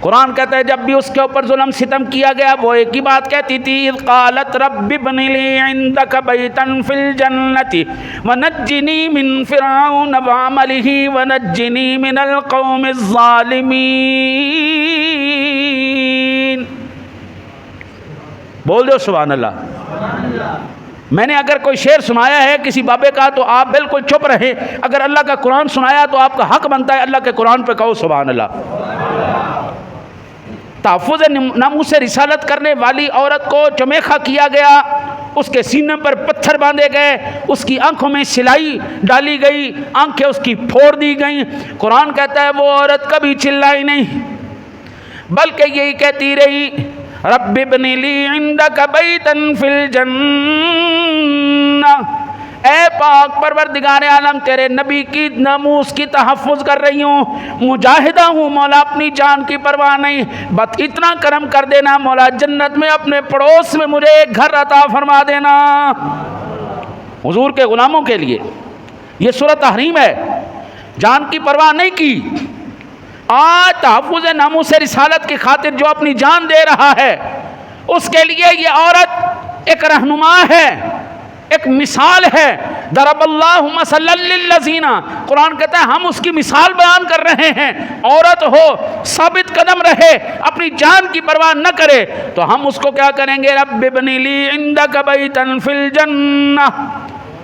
قرآن کہتا ہے جب بھی اس کے اوپر ظلم ستم کیا گیا وہ ایک ہی بات کہتی تھی، اذ قالت رب ابن لی عندک بیتا فی الجنۃ ونجنی من فرعون وعملہ ونجنی من القوم الظالمین۔ بول دو سبحان اللہ۔ میں نے اگر کوئی شعر سنایا ہے کسی بابے کا تو آپ بالکل چپ رہے، اگر اللہ کا قرآن سنایا تو آپ کا حق بنتا ہے اللہ کے قرآن پہ کہو سبحان اللہ۔ تحفظ ناموس رسالت کرنے والی عورت کو چمیخا کیا گیا، اس کے سینے پر پتھر باندھے گئے، اس کی آنکھوں میں سلائی ڈالی گئی، آنکھیں اس کی پھوڑ دی گئیں۔ قرآن کہتا ہے وہ عورت کبھی چلائی نہیں بلکہ یہی کہتی رہی، رب ابن لی عندک بیتا فی الجنہ، اے پاک پروردگار عالم تیرے نبی کی ناموس کی تحفظ کر رہی ہوں، مجاہدہ ہوں مولا، اپنی جان کی پرواہ نہیں، بس اتنا کرم کر دینا مولا جنت میں اپنے پڑوس میں مجھے ایک گھر عطا فرما دینا۔ حضور کے غلاموں کے لیے یہ سورۃ تحریم ہے، جان کی پرواہ نہیں کی۔ آج تحفظ ناموس رسالت کی خاطر جو اپنی جان دے رہا ہے اس کے لیے یہ عورت ایک رہنما ہے، ایک مثال ہے۔ ضرب اللہ مثلا للذین، قرآن کہتا ہے ہم اس کی مثال بیان کر رہے ہیں۔ عورت ہو ثابت قدم رہے، اپنی جان کی پرواہ نہ کرے، تو ہم اس کو کیا کریں گے؟ رب ابن لی عندک بیتا فی الجنہ،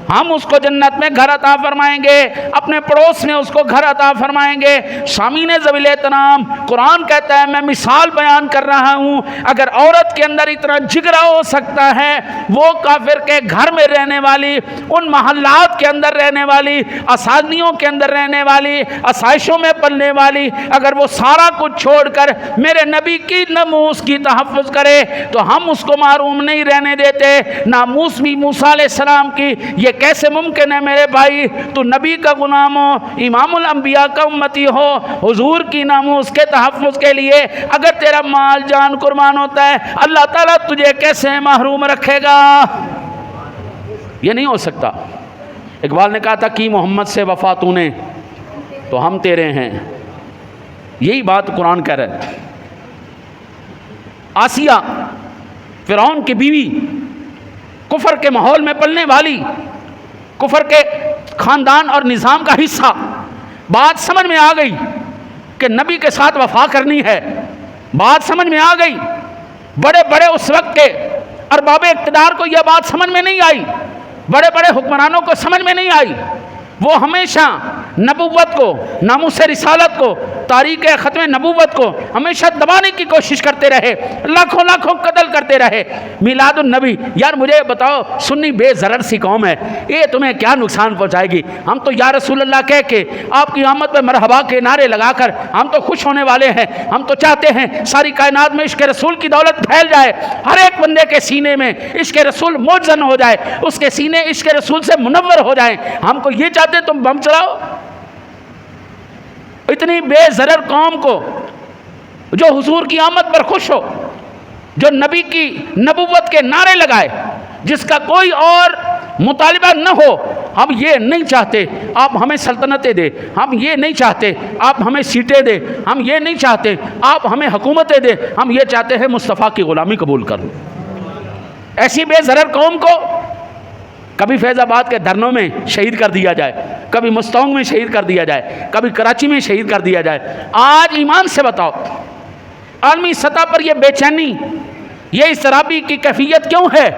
ہم اس کو جنت میں گھر عطا فرمائیں گے، اپنے پڑوس میں اس کو گھر عطا فرمائیں گے۔ سامعین ذویل احترام، قرآن کہتا ہے میں مثال بیان کر رہا ہوں، اگر عورت کے اندر اتنا جگرا ہو سکتا ہے، وہ کافر کے گھر میں رہنے والی، ان محلات کے اندر رہنے والی، آسانیوں کے اندر رہنے والی، آسائشوں میں پلنے والی، اگر وہ سارا کچھ چھوڑ کر میرے نبی کی ناموس کی تحفظ کرے تو ہم اس کو محروم نہیں رہنے دیتے۔ ناموس بھی موسیٰ علیہ السلام کی، یہ کیسے ممکن ہے میرے بھائی؟ تو نبی کا غلام ہو، امام الانبیاء کا امتی ہو، حضور کی ناموس کے تحفظ کے لیے اگر تیرا مال جان قربان ہوتا ہے، اللہ تعالیٰ تجھے کیسے محروم رکھے گا؟ یہ نہیں ہو سکتا۔ اقبال نے کہا تھا کہ محمد سے وفا تو نے تو ہم تیرے ہیں، یہی بات قرآن کہہ رہا ہے۔ آسیہ فرعون کی بیوی، کفر کے ماحول میں پلنے والی، کفر کے خاندان اور نظام کا حصہ، بات سمجھ میں آ گئی کہ نبی کے ساتھ وفا کرنی ہے، بات سمجھ میں آ گئی۔ بڑے بڑے اس وقت کے ارباب اقتدار کو یہ بات سمجھ میں نہیں آئی، بڑے بڑے حکمرانوں کو سمجھ میں نہیں آئی۔ وہ ہمیشہ نبوت کو، ناموس رسالت کو، تاریخ ختم نبوت کو ہمیشہ دبانے کی کوشش کرتے رہے، لاکھوں لاکھوں قتل کرتے رہے۔ میلاد النبی، یار مجھے بتاؤ، سنی بے ضرر سی قوم ہے، یہ تمہیں کیا نقصان پہنچائے گی؟ ہم تو یا رسول اللہ کہہ کے آپ کی آمد پہ مرحبا کے نعرے لگا کر ہم تو خوش ہونے والے ہیں۔ ہم تو چاہتے ہیں ساری کائنات میں عشق رسول کی دولت پھیل جائے، ہر ایک بندے کے سینے میں عشق رسول موجزن ہو جائے، اس کے سینے عشق رسول سے منور ہو جائیں۔ ہم کو یہ چاہتے تم بم چلاؤ؟ اتنی بے ضرر قوم کو جو حضور کی آمد پر خوش ہو، جو نبی کی نبوت کے نعرے لگائے، جس کا کوئی اور مطالبہ نہ ہو، ہم یہ نہیں چاہتے آپ ہمیں سلطنتیں دے، ہم یہ نہیں چاہتے آپ ہمیں سیٹیں دے، ہم یہ نہیں چاہتے آپ ہمیں حکومتیں دے، ہم یہ چاہتے ہیں مصطفیٰ کی غلامی قبول کر لو۔ ایسی بے ضرر قوم کو کبھی فیض آباد کے دھرنوں میں شہید کر دیا جائے، کبھی مستونگ میں شہید کر دیا جائے، کبھی کراچی میں شہید کر دیا جائے۔ آج ایمان سے بتاؤ، عالمی سطح پر یہ بے چینی، یہ اضطرابی کی کیفیت کیوں ہے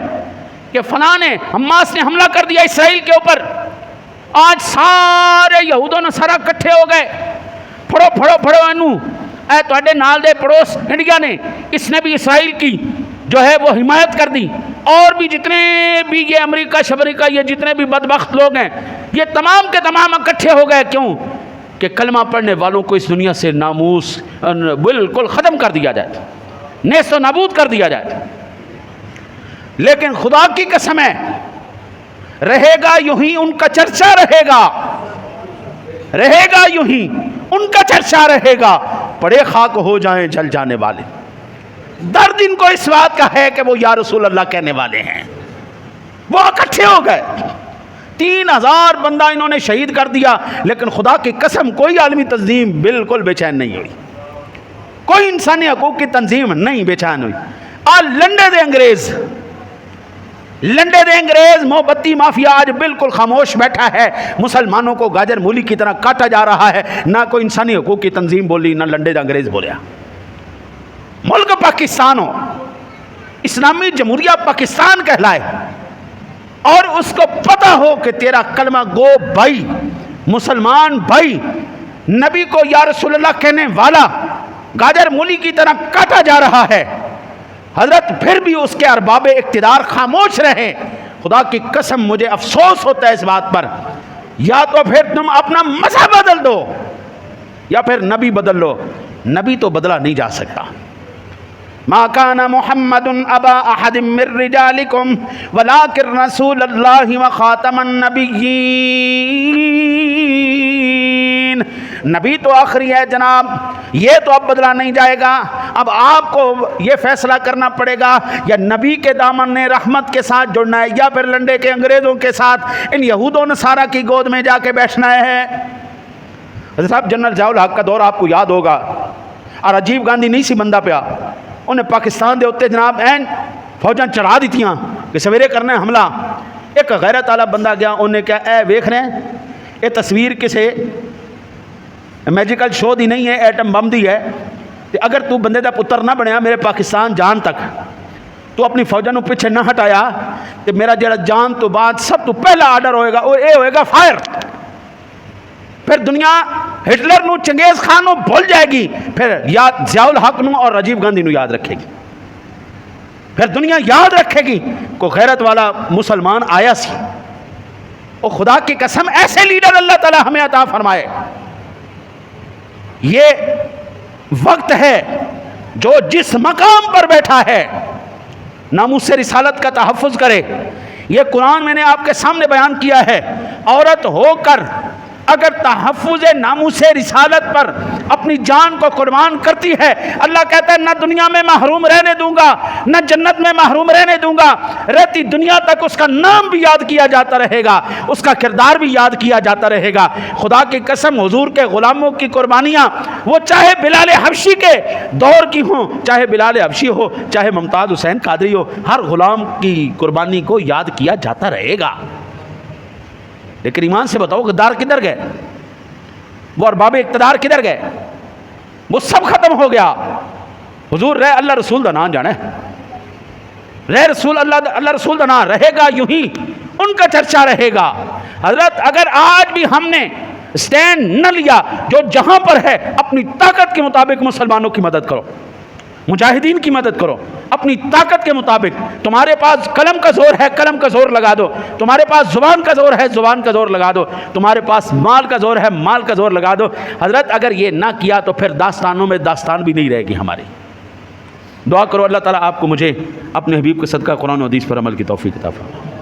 کہ فلاں نے، حماس نے حملہ کر دیا اسرائیل کے اوپر، آج سارے یہود و نصارہ کٹھے ہو گئے، پھڑو پھڑو پھڑو انو اے تواڈے نال دے پڑوس انڈیا نے، اس نے بھی اسرائیل کی جو ہے وہ حمایت کر دی، اور بھی جتنے بھی یہ امریکہ شمریکہ یہ جتنے بھی بدبخت لوگ ہیں، یہ تمام کے تمام اکٹھے ہو گئے۔ کیوں؟ کہ کلمہ پڑھنے والوں کو اس دنیا سے ناموس بالکل ختم کر دیا جائے، نیست و نابود کر دیا جائے۔ لیکن خدا کی قسم ہے، رہے گا یوں ہی ان کا چرچا رہے گا، رہے گا یوں ہی ان کا چرچا رہے گا، پڑے خاک ہو جائیں جل جانے والے۔ درد ان کو اس بات کا ہے کہ وہ یا رسول اللہ کہنے والے ہیں۔ وہ اکٹھے ہو گئے، 3000 بندہ انہوں نے شہید کر دیا، لیکن خدا کی قسم کوئی عالمی تنظیم بالکل بے چین نہیں ہوئی۔ کوئی انسانی حقوق کی تنظیم نہیں بے چین ہوئی. آج لنڈے دے انگریز موم بتی مافیا آج بالکل خاموش بیٹھا ہے. مسلمانوں کو گاجر مولی کی طرح کاٹا جا رہا ہے. نہ کوئی انسانی حقوق کی تنظیم بولی, نہ لنڈے دے انگریز بولیا. ملک پاکستان ہو, اسلامی جمہوریہ پاکستان کہلائے, اور اس کو پتہ ہو کہ تیرا کلمہ گو بھائی, مسلمان بھائی, نبی کو یا رسول اللہ کہنے والا گاجر مولی کی طرح کاٹا جا رہا ہے, حضرت پھر بھی اس کے ارباب اقتدار خاموش رہے. خدا کی قسم مجھے افسوس ہوتا ہے اس بات پر. یا تو پھر تم اپنا مذہب بدل دو یا پھر نبی بدل لو. نبی تو بدلا نہیں جا سکتا. ما کان محمد ابا احد من رجالکم ولکن رسول اللہ وخاتم النبیین. نبی تو آخری ہے جناب, یہ تو اب بدلا نہیں جائے گا. اب آپ کو یہ فیصلہ کرنا پڑے گا, یا نبی کے دامن نے رحمت کے ساتھ جڑنا ہے, یا پھر لنڈے کے انگریزوں کے ساتھ ان یہود و نصارہ کی گود میں جا کے بیٹھنا ہے. حضرت صاحب جنرل ضیاء الحق کا دور آپ کو یاد ہوگا, اور راجیو گاندھی نہیں سی بندہ پیا, انہیں پاکستان دے ہوتے جناب این فوجاں چڑھا دیتیاں کہ سویرے کرنا ہے حملہ. ایک غیرت والا بندہ گیا, انہیں کہا اے ویکھ رہے ہیں یہ تصویر کسے میجیکل شو دی نہیں ہے, ایٹم بم دی ہے. اگر تو بندے دا پتر نہ بنیا میرے پاکستان جان تک, تو اپنی فوجوں پیچھے نہ ہٹایا, تو میرا جڑا جان تو بعد سب تو پہلا آرڈر ہوئے گا وہ اے ہوئے گا فائر. پھر دنیا ہٹلر نو چنگیز خان نو بھول جائے گی, پھر یاد ضیاء الحق نو اور راجیو گاندھی نو یاد رکھے گی. پھر دنیا یاد رکھے گی کو غیرت والا مسلمان آیا سی. او خدا کی قسم ایسے لیڈر اللہ تعالی ہمیں عطا فرمائے. یہ وقت ہے جو جس مقام پر بیٹھا ہے ناموس رسالت کا تحفظ کرے. یہ قرآن میں نے آپ کے سامنے بیان کیا ہے. عورت ہو کر اگر تحفظ ناموس رسالت پر اپنی جان کو قربان کرتی ہے, اللہ کہتا ہے نہ دنیا میں محروم رہنے دوں گا, نہ جنت میں محروم رہنے دوں گا. رہتی دنیا تک اس کا نام بھی یاد کیا جاتا رہے گا, اس کا کردار بھی یاد کیا جاتا رہے گا. خدا کی قسم حضور کے غلاموں کی قربانیاں, وہ چاہے بلال حبشی کے دور کی ہوں, چاہے بلال حبشی ہو, چاہے ممتاز حسین قادری ہو, ہر غلام کی قربانی کو یاد کیا جاتا رہے گا. لیکن ایمان سے بتاؤ غدار کدھر گئے, وہ ارباب اقتدار کدھر گئے؟ وہ سب ختم ہو گیا. حضور رہے اللہ رسول دا نام جانے, رہے رسول اللہ رسول دا نام رہے گا, یوں ہی ان کا چرچا رہے گا. حضرت اگر آج بھی ہم نے سٹینڈ نہ لیا, جو جہاں پر ہے اپنی طاقت کے مطابق مسلمانوں کی مدد کرو, مجاہدین کی مدد کرو اپنی طاقت کے مطابق. تمہارے پاس قلم کا زور ہے, قلم کا زور لگا دو. تمہارے پاس زبان کا زور ہے, زبان کا زور لگا دو. تمہارے پاس مال کا زور ہے, مال کا زور لگا دو. حضرت اگر یہ نہ کیا تو پھر داستانوں میں داستان بھی نہیں رہے گی ہماری. دعا کرو اللہ تعالیٰ آپ کو مجھے اپنے حبیب کے صدقہ قرآن و حدیث پر عمل کی توفیق عطا فرمائے.